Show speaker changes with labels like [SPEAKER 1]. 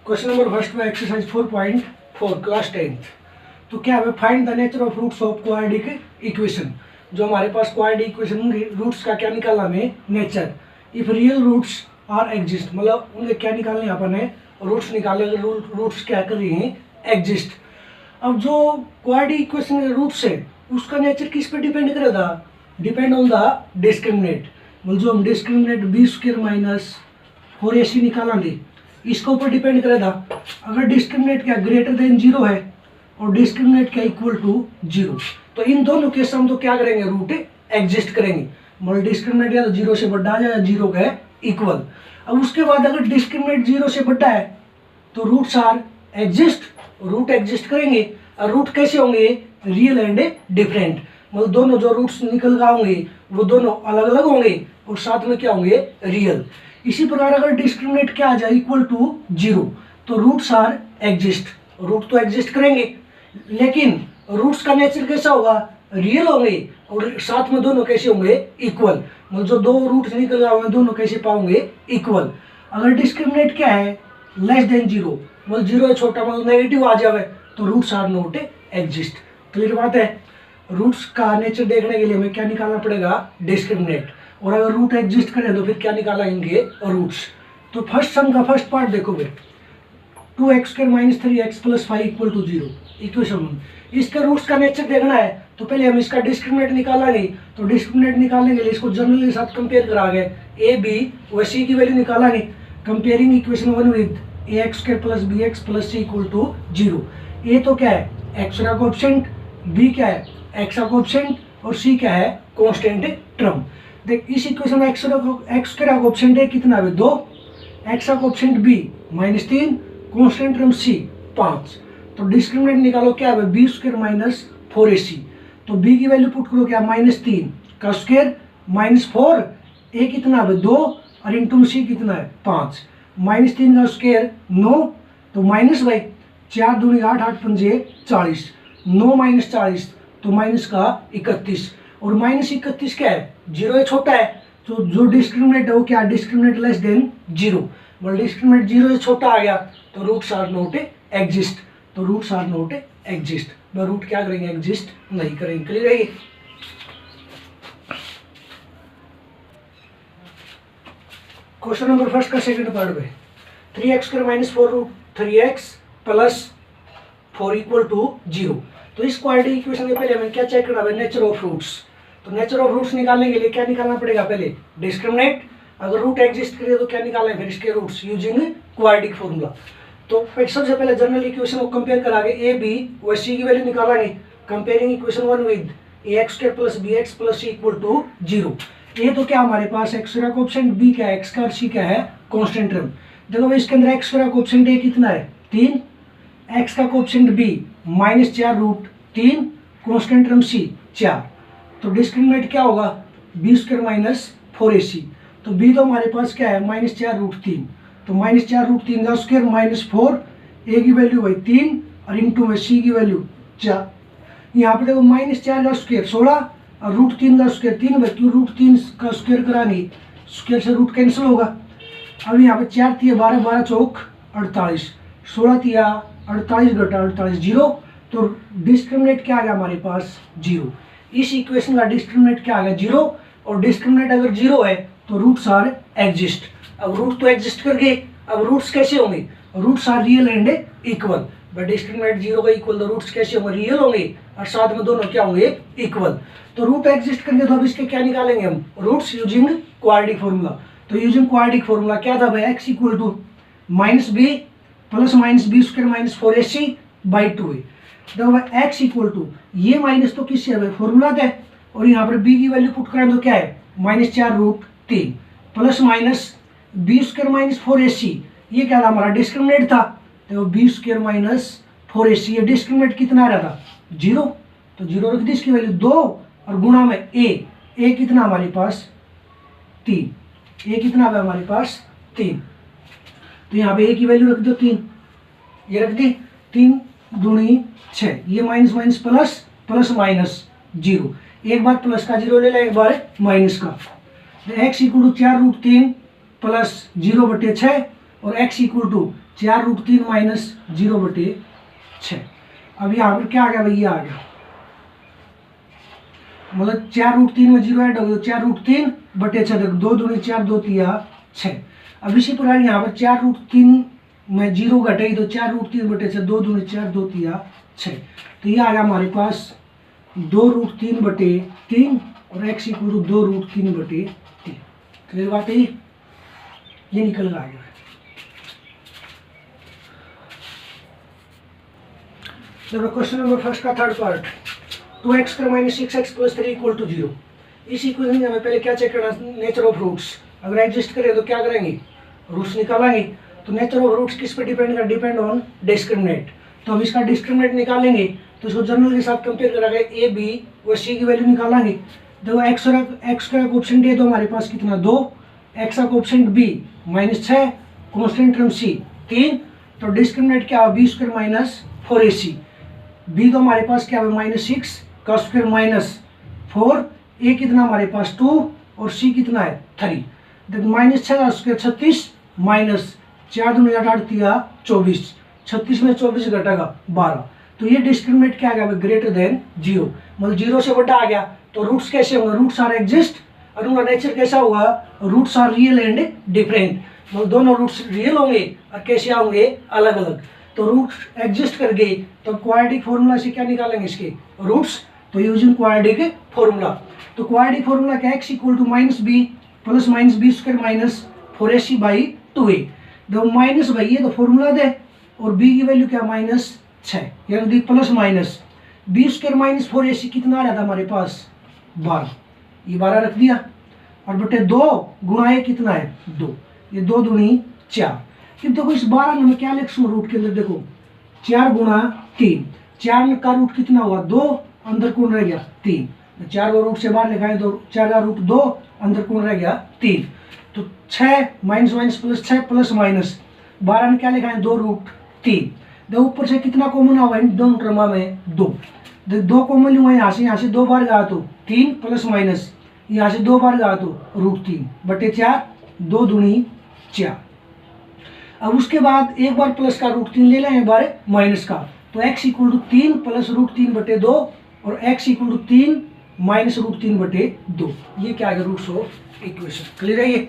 [SPEAKER 1] Question number first में exercise 4.4 class 10th। तो क्या है, find the nature of roots of quadratic equation. जो हमारे पास क्वाड्रेटिक इक्वेशन होंगे, रूट्स का क्या निकालना हमें, nature. If real roots are exist, मतलब उनके क्या निकालने अपन है, रूट्स निकालने। रूट्स क्या कर रही हैं, एग्जिस्ट। अब जो क्वाड्रेटिक इक्वेशन के रूट्स है उसका नेचर किस पे डिपेंड करेगा, डिपेंड ऑन द डिस्क्रिमिनेंट। मतलब जो हम discriminant B square minus 4ac निकालेंगे इसके ऊपर डिपेंड करेगा। अगर डिस्क्रिमिनेंट क्या ग्रेटर देन 0 है और डिस्क्रिमिनेंट क्या इक्वल टू 0, तो इन दोनों केस हम तो क्या करेंगे, रूट एग्जिस्ट करेंगे। मतलब डिस्क्रिमिनेंट या तो 0 से बड़ा आ जाए या 0 का इक्वल। अब उसके बाद अगर डिस्क्रिमिनेंट 0 से बड़ा है तो roots are exist, root exist करेंगे। और रूट कैसे होंगे, रियल एंड डिफरेंट। मतलब दोनों जो रूट्स निकल कर होंगे वो दोनों अलग अलग होंगे और साथ में क्या होंगे, रियल। इसी प्रकार अगर डिस्क्रिमिनेंट क्या आ जाए, इक्वल टू 0, तो रूट्स आर एग्जिस्ट, रूट तो एग्जिस्ट करेंगे लेकिन रूट्स का नेचर कैसा होगा, रियल होंगे और साथ में दोनों कैसे होंगे, इक्वल। मतलब जो दो रूट्स निकल गए होंगे दोनों कैसे पाओगे, इक्वल। अगर डिस्क्रिमिनेंट क्या है, लेस देन 0, मतलब 0 है छोटा, मतलब नेगेटिव आ जाए तो roots are not exist. Clear बात है। रूट्स का नेचर देखने के लिए हमें क्या निकालना पड़ेगा, डिस्क्रिमिनेंट। और अगर रूट एग्जिस्ट करें तो फिर क्या निकालेंगे, रूट्स। तो फर्स्ट सम का फर्स्ट पार्ट देखोगे, 2x² - 3x + 5 = 0 इक्वेशन। इसके रूट्स का नेचर देखना है तो पहले हम इसका डिस्क्रिमिनेंट निकालेंगे। तो डिस्क्रिमिनेंट निकालने के लिए इसको जनरल के साथ कंपेयर करा गए, a b व c की वैल्यू निकालेंगे। Comparing equation 1 with ax² + bx + c = 0। a तो क्या है, x का कोएफिशिएंट, b क्या है, x का कोएफिशिएंट और c क्या है, कांस्टेंट टर्म। देख इस इक्वेशन में x का कोएफिशिएंट है कितना है, 2, x का coefficient b -3, constant term c 5। तो डिस्क्रिमिनेंट निकालो क्या है, b² - 4ac। तो b की वैल्यू पुट करो क्या, -3 का स्क्वायर -4, a कितना है 2 और इंटू c कितना है 5। -3 का स्क्वायर 9, तो माइनस बाई 4 दूनी 8, 8 पंजे 40, 9 - 40 तो माइनस का 31। और -31 क्या है, 0 है छोटा है, तो जो डिस्क्रिमिनेंट है वो क्या, डिस्क्रिमिनेंट लेस देन 0। मतलब डिस्क्रिमिनेंट 0 से छोटा आ गया तो रूट्स आर नॉट एग्जिस्ट। तो roots are not exist, root क्या करेंगे, एग्जिस्ट नहीं करेंगे। क्लियर है। क्वेश्चन नंबर फर्स्ट का सेकंड पार्ट में 3x² - 4√3x + 4 = 0। तो इस क्वाड्रेटिक इक्वेशन के पहले हमें क्या चेक करना है, नेचर ऑफ रूट्स। तो नेचर ऑफ रूट्स निकालने के लिए क्या निकालना पड़ेगा, पहले डिस्क्रिमिनेंट। अगर रूट एग्जिस्ट करे तो क्या निकालना है, फिर इसके रूट्स यूजिंग क्वाड्रेटिक फॉर्मूला। तो सबसे पहले जनरल इक्वेशन को कंपेयर करागे, ए बी व सी की वैल्यू निकालेंगे। Comparing equation 1 with ax² + bx + c = 0। ये तो क्या हमारे पास x का कोएफिशिएंट, b क्या है, x का, और c क्या है, कांस्टेंट टर्म। देखो इसके अंदर x का कोएफिशिएंट a कितना है, 3, x का coefficient b -4√3, constant term c 4। तो डिस्क्रिमिनेंट क्या होगा, b² - 4ac। तो b तो हमारे पास क्या है, -4√3, तो -4√3 का स्क्वायर -4, a की वैल्यू भाई 3 और इंटू में c की वैल्यू 4। यहाँ पे देखो -4 का स्क्वायर 16 और √3 का स्क्वायर 3, क्यों √3 का स्क्वायर करानी, स्क्वायर से रूट कैंसिल होगा। अब यहाँ पे 4 × 12, 12 चौक 48, 16 × 48 - 48 0। तो डिस्क्रिमिनेंट क्या आ गया हमारे पास, 0। इस इक्वेशन का डिस्क्रिमिनेंट क्या आ गया, 0। और डिस्क्रिमिनेंट अगर 0 है तो रूट्स आर एग्जिस्ट। अब रूट तो एग्जिस्ट कर गए, अब रूट्स कैसे होंगे, roots are real and equal. But discriminant 0 का इक्वल, तो रूट्स कैसे होंगे, रियल होंगे और साथ में दोनों क्या होंगे, इक्वल। तो रूट एग्जिस्ट करके तो अब इसके क्या निकालेंगे हम, रूट्स यूजिंग क्वाड्रेटिक फॉर्मूला। तो यूजिंग क्वाड्रेटिक फॉर्मूला क्या था भाई, x = -b + -b² - 4ac/2 है। देखो भाई x = ये माइनस तो किससे है, फॉर्मूला था, और यहाँ पर b की वैल्यू पुट करें तो क्या है, -4√3 + -b² - 4ac। ये क्या था हमारा, डिस्क्रिमिनेंट था। तो b² - 4ac, ये डिस्क्रिमिनेंट कितना आ रहा था, 0। तो 0 रख दी, इसकी वैल्यू 2 और गुणा में a कितना हमारे पास 3, a कितना है हमारे पास 3। तो यहाँ पे a की वैल्यू रख दो 3, ये रख दी, 3 दूनी 6, ये minus minus plus, plus minus 0। एक बार प्लस का 0 ले लें, एक बार माइनस का। x = 4√3 + 0/6 और x इक्वल टू 4√3 माइनस 0/6। अब यहाँ पर क्या आ गया भाई, ये आ गया, मतलब 4√3 में 0 ऐड हो गया, 4√3/6, देखो 2 दूनी 4, 2 तिया 6। अब इसी प्रकार यहाँ पर 4√3 में 0 घटे तो 4√3/6, 2 दूनी 4, 2 तिया 6। तो ये आ गया हमारे पास 2√3/3 और x इक्वल टू 2√3/3। क्लियर बात है, ये निकल कर आ गया। देखो क्वेश्चन नंबर फर्स्ट का थर्ड पार्ट, 2x² - 6x + 3 = 0। इस इक्वेशन में हमें पहले क्या चेक करना, नेचर ऑफ रूट्स। अगर एग्जिस्ट करे तो क्या करेंगे, रूट्स निकालेंगे। तो नेचर ऑफ रूट्स किस पे डिपेंड कर, डिपेंड ऑन डिस्क्रिमिनेंट। तो हम इसका डिस्क्रिमिनेंट निकालेंगे तो इसको जनरल के साथ कंपेयर करेंगे, ए बी और सी की वैल्यू निकालेंगे। देखो एक्स का कोएफिशिएंट ए तो हमारे पास कितना 2, एक्स का कोएफिशिएंट बी -6, कांस्टेंट टर्म सी 3। तो डिस्क्रिमिनेंट क्या है, b² - 4ac। बी तो हमारे पास क्या है -6 का स्क्वायर -4, ए कितना हमारे पास 2 और सी कितना है 3। देखो -6 का स्क्वायर 36 माइनस 4 दूनी 8 तिया 24, 36 में 24 घटेगा 12। तो ये डिस्क्रिमिनेंट क्या आ गया, ग्रेटर देन 0, मतलब 0 से बड़ा आ गया। तो रूट्स कैसे होंगे, रूट्स आर एग्जिस्ट और उनका नेचर कैसा होगा, roots are real and different, मतलब दोनों रूट्स रियल होंगे और कैसे होंगे, अलग अलग। तो रूट्स एग्जिस्ट कर गए तो क्वाड्रेटिक फॉर्मूला से क्या निकालेंगे इसके रूट्स, तो यूजिंग क्वाड्रेटिक फॉर्मूला। तो क्वाड्रेटिक फॉर्मूला क्या, x equal to -b plus -b² - 4ac/2a। जब माइनस भाई ये तो फॉर्मूला दे और b की वैल्यू क्या -6, यानी प्लस माइनस b² - 4ac कितना आ रहा था हमारे पास 12, ये 12 रख दिया और बटे 2 गुणा ये कितना है 2, ये 2 दूनी 4। फिर देखो इस 12 में क्या लिख सकूँ रूट के अंदर, देखो 4 गुणा 3, 4 का रूट कितना हुआ 2, अंदर कौन रह गया 3, 4 को रूट से बाहर लिखाएं तो 4 का रूट 2, अंदर कौन रह गया 3। तो 6 minus minus plus 6 plus minus 12 में क्या लिखाएं 2 रूट 3। देखो ऊपर से कितना कॉमन हुआ इन दोनों टर्मा में 2, 2 कॉमन हुआ यहाँ से 2 बार गया तो 3 प्लस माइनस यहाँ से 2 बार गया तो √3/4, 2 दूनी 4। अब उसके बाद एक बार प्लस का √3 ले लें, एक बार माइनस का, तो x इक्वल टू 3 प्लस √3/2 और x इक्वल टू 3 माइनस √3/2। ये क्या है रूट्स ऑफ इक्वेशन। क्लियर है ये।